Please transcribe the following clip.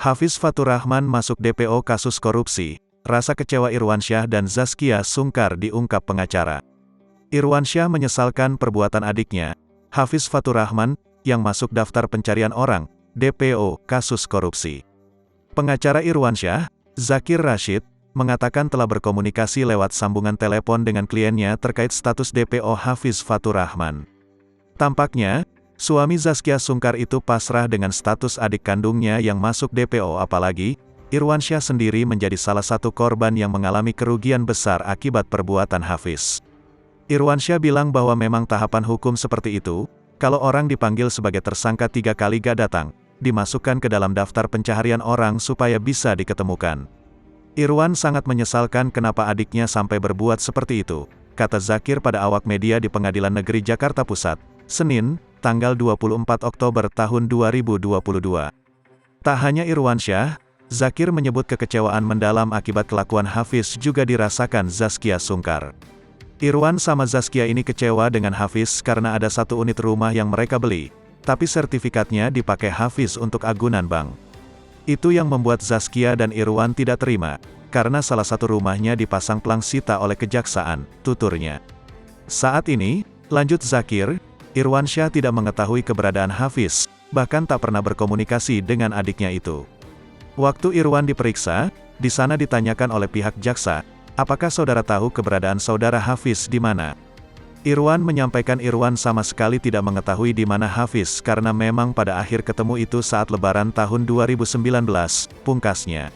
Hafiz Faturrahman masuk DPO kasus korupsi. Rasa kecewa Irwansyah dan Zaskia sungkar diungkap pengacara. Irwansyah menyesalkan perbuatan adiknya, Hafiz Faturrahman, yang masuk daftar pencarian orang, DPO, kasus korupsi. Pengacara Irwansyah, Zakir Rashid, mengatakan telah berkomunikasi lewat sambungan telepon dengan kliennya terkait status DPO Hafiz Faturrahman. Tampaknya, suami Zaskia sungkar itu pasrah dengan status adik kandungnya yang masuk DPO, apalagi Irwansyah sendiri menjadi salah satu korban yang mengalami kerugian besar akibat perbuatan Hafiz. Irwansyah bilang bahwa memang tahapan hukum seperti itu, kalau orang dipanggil sebagai tersangka 3 kali gak datang, dimasukkan ke dalam daftar pencaharian orang supaya bisa diketemukan. Irwan sangat menyesalkan kenapa adiknya sampai berbuat seperti itu, kata Zakir pada awak media di Pengadilan Negeri Jakarta Pusat, Senin, tanggal 24 Oktober tahun 2022. Tak hanya Irwansyah, Zakir menyebut kekecewaan mendalam akibat kelakuan Hafiz juga dirasakan Zaskia sungkar. Irwan sama Zaskia ini kecewa dengan Hafiz karena ada satu unit rumah yang mereka beli, tapi sertifikatnya dipakai Hafiz untuk agunan bank. Itu yang membuat Zaskia dan Irwan tidak terima, karena salah satu rumahnya dipasang plang sita oleh kejaksaan, tuturnya. Saat ini, lanjut Zakir, Irwansyah tidak mengetahui keberadaan Hafiz, bahkan tak pernah berkomunikasi dengan adiknya itu. Waktu Irwan diperiksa, di sana ditanyakan oleh pihak jaksa, apakah saudara tahu keberadaan saudara Hafiz di mana? Irwan menyampaikan Irwan sama sekali tidak mengetahui di mana Hafiz karena memang pada akhir ketemu itu saat Lebaran tahun 2019, pungkasnya.